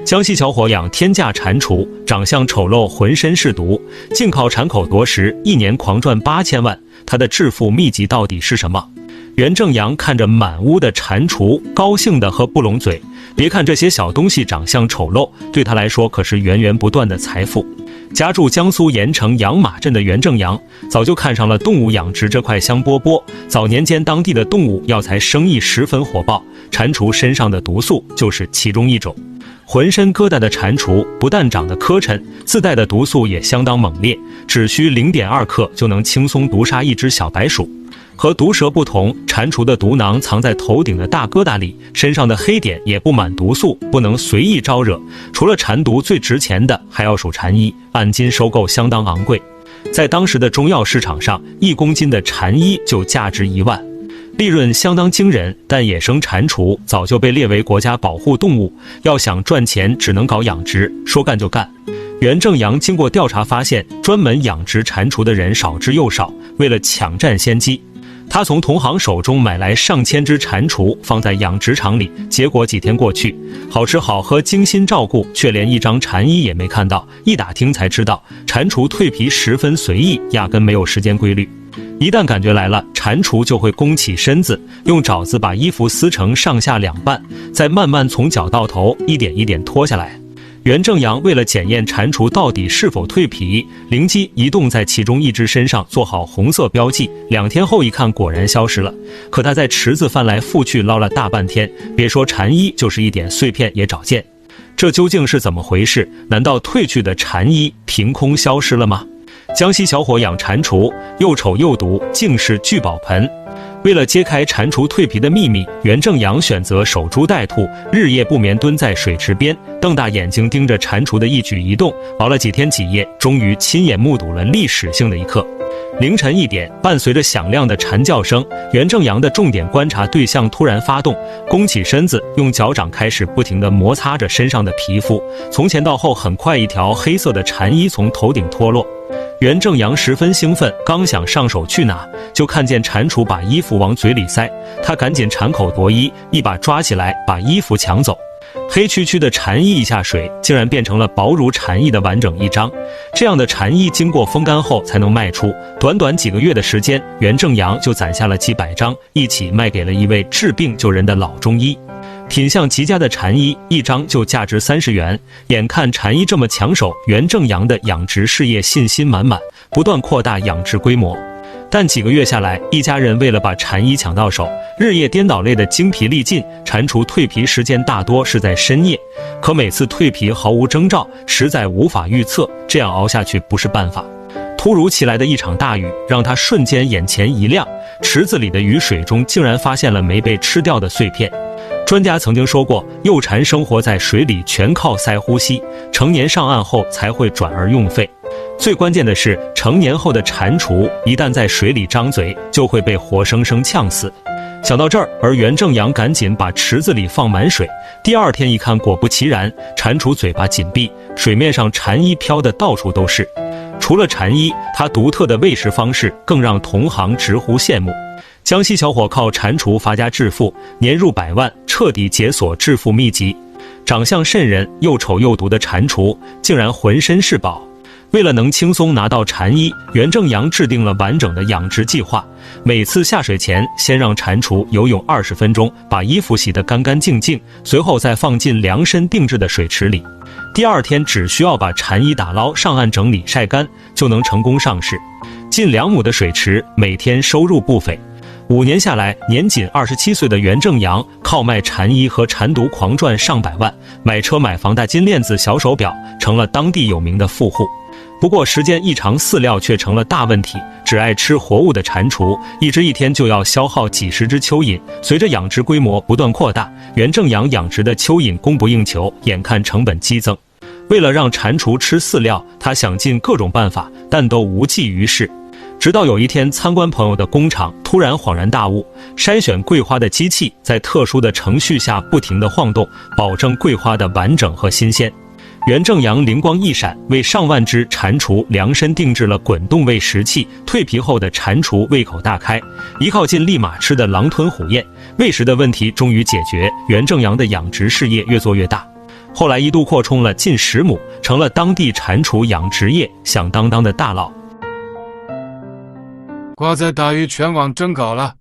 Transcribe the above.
江西小伙养天价蟾蜍，长相丑陋，浑身是毒，净靠产口夺食，一年狂赚8000万。他的致富秘籍到底是什么？袁正阳看着满屋的蟾蜍，高兴得合不拢嘴。别看这些小东西长相丑陋，对他来说可是源源不断的财富。家住江苏盐城养马镇的袁正阳，早就看上了动物养殖这块香饽饽。早年间，当地的动物药材生意十分火爆，蟾蜍身上的毒素就是其中一种。浑身疙瘩的蟾蜍不但长得磕碜，自带的毒素也相当猛烈，只需0.2克就能轻松毒杀一只小白鼠。和毒蛇不同，蟾蜍的毒囊藏在头顶的大疙瘩里，身上的黑点也布满毒素，不能随意招惹。除了蟾毒，最值钱的还要数蟾衣，按斤收购相当昂贵。在当时的中药市场上，1公斤的蟾衣就价值1万，利润相当惊人。但野生蟾蜍早就被列为国家保护动物，要想赚钱只能搞养殖，说干就干。袁正阳经过调查发现，专门养殖蟾蜍的人少之又少。为了抢占先机，他从同行手中买来上千只蟾蜍，放在养殖场里。结果几天过去，好吃好喝精心照顾，却连一张蟾衣也没看到。一打听才知道，蟾蜍蜕皮十分随意，压根没有时间规律。一旦感觉来了，蟾蜍就会弓起身子，用爪子把衣服撕成上下2半，再慢慢从脚到头一点一点脱下来。袁正阳为了检验蟾蜍到底是否蜕皮，灵机一动，在其中一只身上做好红色标记。2天后一看，果然消失了。可他在池子翻来覆去捞了大半天，别说蟾衣，就是一点碎片也找见。这究竟是怎么回事？难道褪去的蟾衣凭空消失了吗？江西小伙养蟾蜍，又丑又毒，竟是聚宝盆。为了揭开蟾蜍蜕皮的秘密，袁正阳选择守株待兔，日夜不眠蹲在水池边，瞪大眼睛盯着蟾蜍的一举一动，熬了几天几夜，终于亲眼目睹了历史性的一刻。凌晨1点，伴随着响亮的蝉叫声，袁正阳的重点观察对象突然发动，弓起身子，用脚掌开始不停地摩擦着身上的皮肤，从前到后，很快一条黑色的蟾衣从头顶脱落。袁正阳十分兴奋，刚想上手去拿，就看见蟾蜍把衣服往嘴里塞，他赶紧铲口夺衣，一把抓起来，把衣服抢走。黑黢黢的蟾衣一下水，竟然变成了薄如蝉翼的完整一张。这样的蝉衣经过风干后才能卖出，短短几个月的时间，袁正阳就攒下了几百张，一起卖给了一位治病救人的老中医。品相极佳的蝉衣，一张就价值30元。眼看蝉衣这么抢手，袁正阳的养殖事业信心满满，不断扩大养殖规模。但几个月下来，一家人为了把蝉衣抢到手，日夜颠倒，累得精疲力尽。蟾蜍蜕皮时间大多是在深夜，可每次蜕皮毫无征兆，实在无法预测，这样熬下去不是办法。突如其来的一场大雨让他瞬间眼前一亮，池子里的雨水中竟然发现了没被吃掉的碎片。专家曾经说过，幼蟾生活在水里全靠鳃呼吸，成年上岸后才会转而用肺。最关键的是，成年后的蟾蜍一旦在水里张嘴，就会被活生生呛死。想到这儿，而袁正阳赶紧把池子里放满水。第二天一看，果不其然，蟾蜍嘴巴紧闭，水面上蝉衣飘得到处都是。除了蝉衣，它独特的喂食方式更让同行直呼羡慕。江西小伙靠蟾蜍发家致富，年入100万，彻底解锁致富秘籍。长相瘆人又丑又毒的蟾蜍竟然浑身是宝。为了能轻松拿到蝉衣，袁正阳制定了完整的养殖计划。每次下水前，先让蟾蜍游泳20分钟，把衣服洗得干干净净，随后再放进量身定制的水池里。第二天只需要把蝉衣打捞上岸整理晒干，就能成功上市。近2亩的水池，每天收入不菲。5年下来，年仅27岁的袁正阳靠卖蝉衣和蟾毒狂赚上百万，买车买房大金链子小手表，成了当地有名的富户。不过时间一长，饲料却成了大问题。只爱吃活物的蟾蜍，一只一天就要消耗几十只蚯蚓。随着养殖规模不断扩大，袁正阳养殖的蚯蚓供不应求，眼看成本激增。为了让蟾蜍吃饲料，他想尽各种办法，但都无济于事。直到有一天参观朋友的工厂，突然恍然大悟，筛选桂花的机器在特殊的程序下不停地晃动，保证桂花的完整和新鲜。袁正阳灵光一闪，为上万只蟾蜍量身定制了滚动喂食器。蜕皮后的蟾蜍胃口大开，一靠近立马吃的狼吞虎咽。喂食的问题终于解决，袁正阳的养殖事业越做越大。后来一度扩充了近10亩，成了当地蟾蜍养殖业响当当的大佬。瓜仔大鱼全网征稿了，